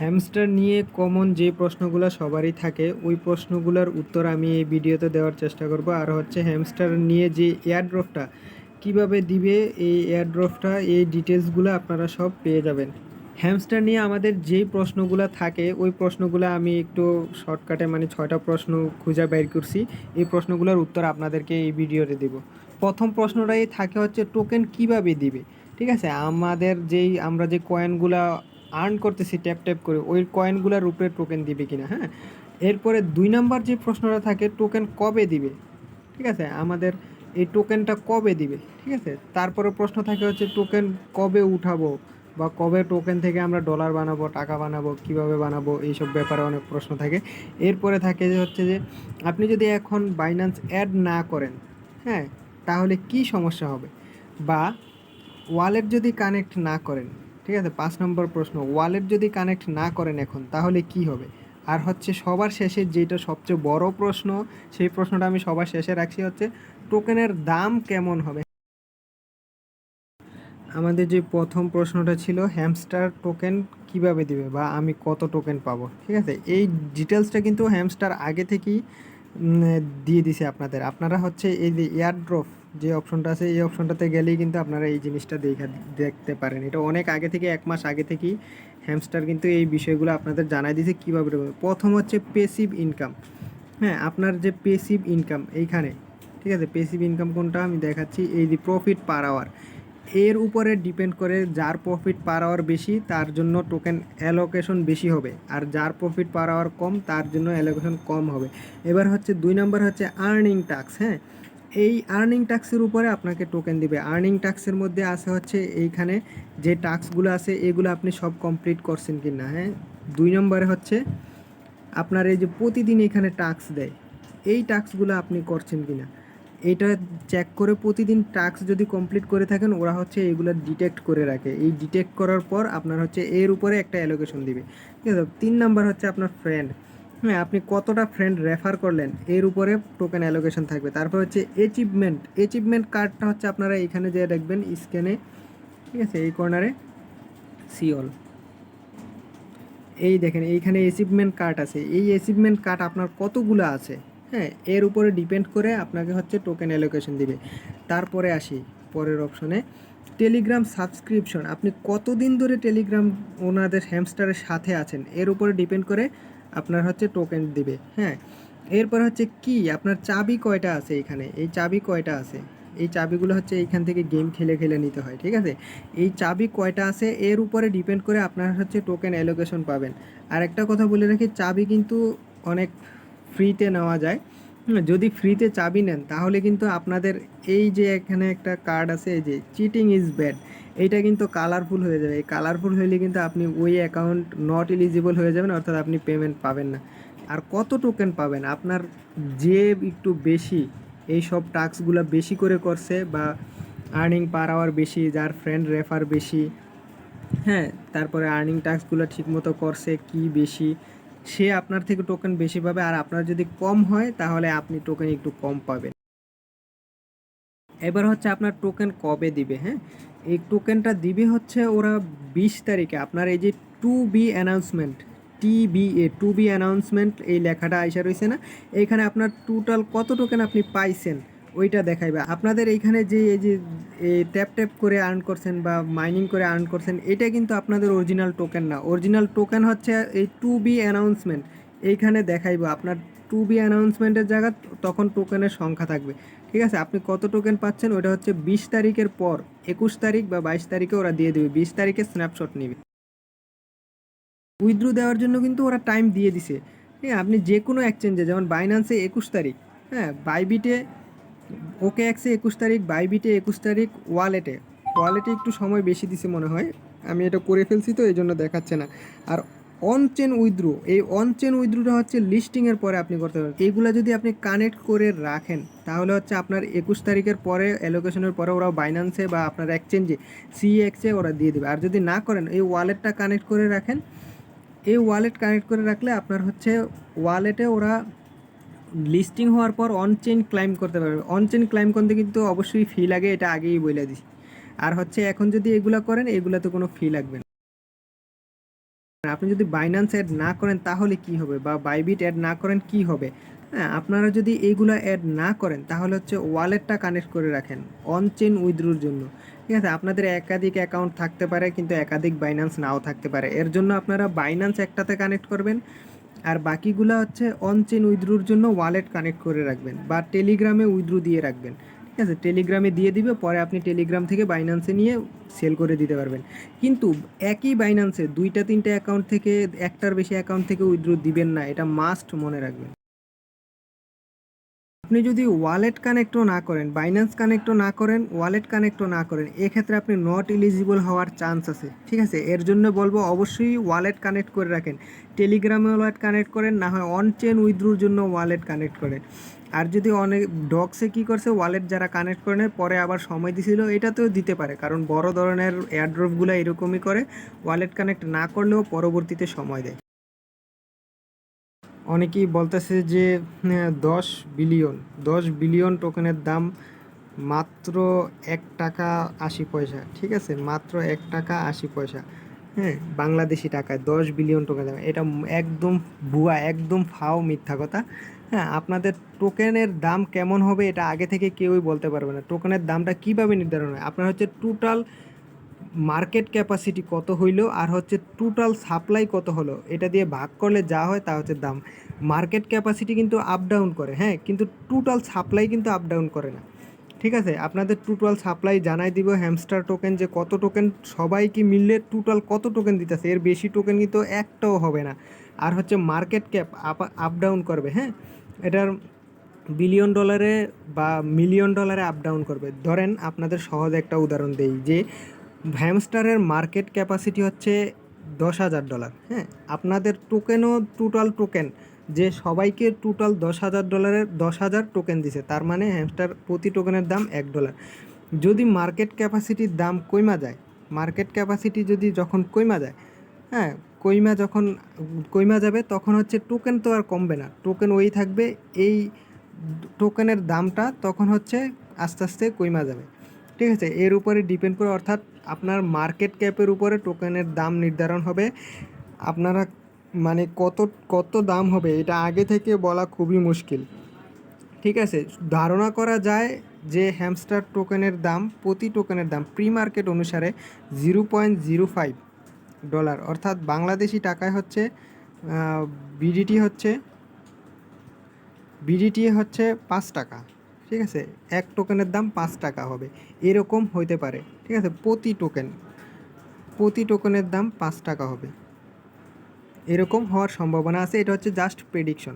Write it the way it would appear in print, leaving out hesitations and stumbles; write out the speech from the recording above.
Hamster নিয়ে common যে প্রশ্নগুলো সবারই থাকে ওই প্রশ্নগুলোর উত্তর আমি এই ভিডিওতে দেওয়ার চেষ্টা করব। আর হচ্ছে হ্যামস্টার নিয়ে যে এয়ারড্রপটা কিভাবে দিবে, এই এয়ারড্রপটা এই ডিটেলসগুলো আপনারা সব পেয়ে যাবেন। হ্যামস্টার নিয়ে আমাদের যেই প্রশ্নগুলো থাকে ওই প্রশ্নগুলো আমি একটু শর্টকাটে মানে 6টা প্রশ্ন খুঁজে বের করছি। এই প্রশ্নগুলোর উত্তর আপনাদেরকে এই ভিডিওতে দেব। প্রথম প্রশ্নটাই থাকে হচ্ছে টোকেন কিভাবে দিবে। ঠিক আছে, আমরা যে কয়েনগুলা আর্ন করতেছি ট্যাপ ট্যাপ করে, ওই কয়েনগুলোর উপরে টোকেন দিবে কিনা। হ্যাঁ, এরপরে 2 নম্বর যে প্রশ্নটা থাকে টোকেন কবে দিবে। ঠিক আছে, আমাদের এই টোকেনটা কবে দিবে। ঠিক আছে, তারপরে প্রশ্ন থাকে হচ্ছে টোকেন কবে উঠাবো বা কবে টোকেন থেকে আমরা ডলার বানাবো, টাকা বানাবো, কিভাবে বানাবো, এইসব ব্যাপারে অনেক প্রশ্ন থাকে। এরপরে থাকে যে হচ্ছে যে আপনি যদি এখন বাইন্যান্স অ্যাড না করেন, হ্যাঁ, তাহলে কি সমস্যা হবে, বা ওয়ালেট যদি কানেক্ট না করেন। ঠিক আছে, 5 নম্বর প্রশ্ন, ওয়ালেট যদি কানেক্ট না করেন এখন তাহলে কি হবে। আর হচ্ছে সবার শেষে যেটা সবচেয়ে বড় প্রশ্ন, সেই প্রশ্নটা আমি সবার শেষে রাখছি, হচ্ছে টোকেনের দাম কেমন হবে। আমাদের যে প্রথম প্রশ্নটা ছিল হ্যামস্টার টোকেন কিভাবে দিবে বা আমি কত টোকেন পাবো। ঠিক আছে, এই ডিটেলসটা কিন্তু হ্যামস্টার আগে থেকেই দিয়ে দিছে আপনাদের। আপনারা হচ্ছে এই যে এয়ারড্রপ যে অপশনটা আছে, এই অপশনটাতে গেলেই কিন্তু আপনারা এই জিনিসটা দেখতে পারেন। এটা অনেক আগে থেকে, 1 মাস আগে থেকেই হ্যামস্টার কিন্তু এই বিষয়গুলো আপনাদের জানাই দিয়েছে কীভাবে। প্রথম হচ্ছে পেসিভ ইনকাম। হ্যাঁ, আপনার যে পেসিভ ইনকাম এইখানে, ঠিক আছে, পেসিভ ইনকাম কোনটা আমি দেখাচ্ছি, এই যে প্রফিট পার আওয়ার, এর উপরে ডিপেন্ড করে। যার প্রফিট পার আওয়ার বেশি তার জন্য টোকেন অ্যালোকেশন বেশি হবে, আর যার প্রফিট পার আওয়ার কম তার জন্য অ্যালোকেশন কম হবে। এবার হচ্ছে 2 নম্বর হচ্ছে আর্নিং ট্যাক্স। হ্যাঁ, এই আর্নিং ট্যাক্সের উপরে আপনাকে টোকেন দিবে। আর্নিং ট্যাক্সের মধ্যে আছে হচ্ছে এইখানে যে টাস্কগুলো আছে এগুলো আপনি সব কমপ্লিট করছেন কি না। হ্যাঁ, 2 নম্বরে হচ্ছে আপনার এই যে প্রতিদিন এখানে টাস্ক দেয়, এই টাস্কগুলো আপনি করছেন কি না এটা চেক করে প্রতিদিন টাস্ক যদি কমপ্লিট করে থাকেন ওরা হচ্ছে এইগুলো ডিটেক্ট করে রাখে। এই ডিটেক্ট করার পর আপনার হচ্ছে এর উপরে একটা অ্যালোকেশন দিবে। ঠিক আছে, 3 নম্বর হচ্ছে আপনার ফ্রেন্ড। হ্যাঁ, আপনি কতটা ফ্রেন্ড রেফার করলেন এর উপরে টোকেন অ্যালোকেশন থাকবে। তারপর হচ্ছে অ্যাচিভমেন্ট কার্ডটা হচ্ছে আপনারা এখানে যে দেখবেন স্ক্যানে, ঠিক আছে, এই কর্নারে সিওল, এই দেখেন এইখানে অ্যাচিভমেন্ট কার্ড আছে। এই অ্যাচিভমেন্ট কার্ড আপনার কতগুলো আছে, হ্যাঁ, এর উপরে ডিপেন্ড করে আপনাকে হচ্ছে টোকেন অ্যালোকেশন দিবে। তারপরে আসি পরের অপশনে, টেলিগ্রাম সাবস্ক্রিপশন, আপনি কতদিন ধরে টেলিগ্রাম ওনাদের হ্যামস্টারের সাথে আছেন এর উপরে ডিপেন্ড করে আপনার হচ্ছে টোকেন দিবে। হ্যাঁ, এরপর হচ্ছে কি আপনার চাবি কয়টা আছে, এখানে এই চাবি কয়টা আছে, এই চাবিগুলো হচ্ছে এইখান থেকে গেম খেলে খেলে নিতে হয়। ঠিক আছে, এই চাবি কয়টা আছে এর উপরে ডিপেন্ড করে আপনার হচ্ছে টোকেন অ্যালোকেশন পাবেন। আর একটা কথা বলে রাখি, চাবি কিন্তু অনেক ফ্রিতে নেওয়া যায়। যদি ফ্রিতে চাবি নেন তাহলে কিন্তু আপনাদের এই যে এখানে একটা কার্ড আছে, এই যে চিটিং ইজ ব্যাড, এইটা কিন্তু কালারফুল হয়ে যাবে। এই কালারফুল হইলে কিন্তু আপনি ওই অ্যাকাউন্ট নট এলিজিবল হয়ে যাবেন, অর্থাৎ আপনি পেমেন্ট পাবেন না। আর কত টোকেন পাবেন, আপনার যে একটু বেশি এই সব টাস্কগুলো বেশি করে করছে বা আর্নিং পার আওয়ার বেশি, যার ফ্রেন্ড রেফার বেশি, হ্যাঁ, তারপরে আর্নিং টাস্কগুলো ঠিকমতো করছে কি বেশি, সে আপনার থেকে টোকেন বেশি পাবে। আর আপনার যদি কম হয় তাহলে আপনি টোকেন একটু কম পাবেন। এবার হচ্ছে আপনার টোকেন কবে দিবে। হ্যাঁ, এই টোকেনটা দিবে হচ্ছে ওরা 20 তারিখে। আপনার এই যে to be announcement, to be announcement এই লেখাটা আইসা রয়েছে না, এইখানে আপনার টোটাল কত টোকেন আপনি পাইছেন ওইটা দেখাইবে। আপনাদের এইখানে যে এই যে ট্যাপ ট্যাপ করে আর্ন করছেন বা মাইনিং করে আর্ন করছেন, এটা কিন্তু আপনাদের অরিজিনাল টোকেন না। অরিজিনাল টোকেন হচ্ছে এই টু বি অ্যানাউন্সমেন্ট, এইখানে দেখাইবো আপনার টু বি অ্যানাউন্সমেন্টের জায়গা, তখন টোকেনের সংখ্যা থাকবে। ঠিক আছে, আপনি কত টোকেন পাচ্ছেন ওটা হচ্ছে 20 তারিখের পর, 21 তারিখ বা 22 তারিখে ওরা দিয়ে দেবে। 20 তারিখে স্ন্যাপশট নেবে। উইথড্রো দেওয়ার জন্য কিন্তু ওরা টাইম দিয়ে দিছে। হ্যাঁ, আপনি যে কোনো এক্সচেঞ্জে, যেমন বাইন্যান্সে 21 তারিখ, হ্যাঁ, বাইবিটে ওকে এক্সে 21 তারিখ, বাইবিটে 21 তারিখ, ওয়ালেটে একটু সময় বেশি দিছে মনে হয়, আমি এটা করে ফেলছি তো এই জন্য দেখাচ্ছে না। আর অন চেন উইথড্রো, এই অন চেন উইথড্রোটা হচ্ছে লিস্টিংয়ের পরে আপনি করতে পারবেন। এইগুলো যদি আপনি কানেক্ট করে রাখেন তাহলে হচ্ছে আপনার 21 তারিখের পরে অ্যালোকেশনের পরে ওরা বাইন্যান্সে বা আপনার এক্সচেঞ্জে সিএক্সে ওরা দিয়ে দেবে। আর যদি না করেন, এই ওয়ালেটটা কানেক্ট করে রাখেন, এই ওয়ালেট কানেক্ট করে রাখলে আপনার হচ্ছে ওয়ালেটে ওরা লিস্টিং হওয়ার পর অন চেইন ক্লাইম করতে পারবে। অন চেইন ক্লাইম করতে কিন্তু অবশ্যই ফি লাগে, এটা আগেই বলে দিছি। আর হচ্ছে এখন যদি এগুলো করেন এগুলোতে কোনো ফি লাগবে না। আপনি যদি বাইন্যান্স অ্যাড না করেন তাহলে কি হবে, বা বাইবিট অ্যাড না করেন কি হবে। হ্যাঁ, আপনারা যদি এইগুলো অ্যাড না করেন তাহলে হচ্ছে ওয়ালেটটা কানেক্ট করে রাখেন অন চেইন উইথড্রোর জন্য। ঠিক আছে, আপনাদের একাধিক অ্যাকাউন্ট থাকতে পারে কিন্তু একাধিক বাইন্যান্স নাও থাকতে পারে, এর জন্য আপনারা বাইন্যান্স একটাতে কানেক্ট করবেন আর বাকিগুলো হচ্ছে অন চেইন উইথড্রোর জন্য ওয়ালেট কানেক্ট করে রাখবেন বা টেলিগ্রামে উইথড্রো দিয়ে রাখবেন। ঠিক আছে, টেলিগ্রামে দিয়ে দিবে, পরে আপনি টেলিগ্রাম থেকে বাইন্যান্সে নিয়ে সেল করে দিতে পারবেন। কিন্তু একই বাইন্যান্সে দুইটা তিনটা অ্যাকাউন্ট থেকে, একটার বেশি অ্যাকাউন্ট থেকে উইথড্রো দিবেন না, এটা মাস্ট মনে রাখবেন। আপনি যদি ওয়ালেট কানেক্টও না করেন, বাইন্যান্স কানেক্টও না করেন, ওয়ালেট কানেক্টও না করেন, এক্ষেত্রে আপনি নট এলিজিবল হওয়ার চান্স আছে। ঠিক আছে, এর জন্য বলবো অবশ্যই ওয়ালেট কানেক্ট করে রাখেন, টেলিগ্রামে ওয়ালেট কানেক্ট করেন, না হয় অন চেন উইথড্রোর জন্য ওয়ালেট কানেক্ট করেন। আর যদি অনেক ডক্সে কী করছে, ওয়ালেট যারা কানেক্ট করে নেয় পরে আবার সময় দিছিল, এটাতেও দিতে পারে, কারণ বড় ধরনের এয়ারড্রপগুলো এরকমই করে, ওয়ালেট কানেক্ট না করলেও পরবর্তীতে সময় দেয়। অনেকেই বলতেছে যে 10 বিলিয়ন 10 বিলিয়ন টোকেনের দাম মাত্র 1 টাকা 80 পয়সা। ঠিক আছে, মাত্র 1 টাকা 80 পয়সা। হ্যাঁ, বাংলাদেশি টাকায় 10 বিলিয়ন টোকেন দাম, এটা একদম ভুয়া, একদম ফাও মিথ্যা কথা। হ্যাঁ, আপনাদের টোকেনের দাম কেমন হবে এটা আগে থেকে কেউই বলতে পারবে না। টোকেনের দামটা কীভাবে নির্ধারণ হয়, আপনার হচ্ছে টোটাল মার্কেট ক্যাপাসিটি কত হইলো আর হচ্ছে টোটাল সাপ্লাই কত হলো, এটা দিয়ে ভাগ করলে যা হয় তা হচ্ছে দাম। মার্কেট ক্যাপাসিটি কিন্তু আপ ডাউন করে, হ্যাঁ, কিন্তু টোটাল সাপ্লাই কিন্তু আপ ডাউন করে না। ঠিক আছে, আপনাদের টোটাল সাপ্লাই জানাই দিব হ্যামস্টার টোকেন, যে কত টোকেন সবাইকে মিললে টোটাল কত টোকেন দিতেছে, এর বেশি টোকেন কিন্তু একটাও হবে না। আর হচ্ছে মার্কেট ক্যাপ আপ ডাউন করবে, হ্যাঁ, এটার বিলিয়ন ডলারে বা মিলিয়ন ডলারে আপ ডাউন করবে। ধরেন আপনাদের সহজ একটা উদাহরণ দেই, যে হ্যামস্টারের মার্কেট ক্যাপাসিটি হচ্ছে $10,000। হ্যাঁ, আপনাদের টোকেনও টোটাল টোকেন যে সবাইকে টোটাল $10,000, 10,000 টোকেন দিছে, তার মানে হ্যামস্টার প্রতি টোকেনের দাম $1। যদি মার্কেট ক্যাপাসিটির দাম কইমা যায়, মার্কেট ক্যাপাসিটি যদি যখন কইমা যায়, হ্যাঁ, যখন কইমা যাবে তখন হচ্ছে টোকেন তো আর কমবে না, টোকেন ওই থাকবে, এই টোকেনের দামটা তখন হচ্ছে আস্তে আস্তে কইমা যাবে। ঠিক আছে, এর উপরে ডিপেন্ড করে, অর্থাৎ আপনার মার্কেট ক্যাপের উপরে টোকেনের দাম নির্ধারণ হবে। আপনারা মানে কত কত দাম হবে এটা আগে থেকে বলা খুবই মুশকিল। ঠিক আছে, ধারণা করা যায় যে হ্যামস্টার টোকেনের দাম, প্রতি টোকেনের দাম প্রি মার্কেট অনুসারে $0.05, অর্থাৎ বাংলাদেশি টাকায় হচ্ছে বিডিটি হচ্ছে বিডিটি 5 টাকা। ঠিক আছে, এক টোকেনের দাম 5 টাকা হবে, এরকম হইতে পারে। ঠিক আছে, প্রতি টোকেনের দাম 5 টাকা হবে, এরকম হওয়ার সম্ভাবনা আছে। এটা হচ্ছে জাস্ট প্রেডিকশন।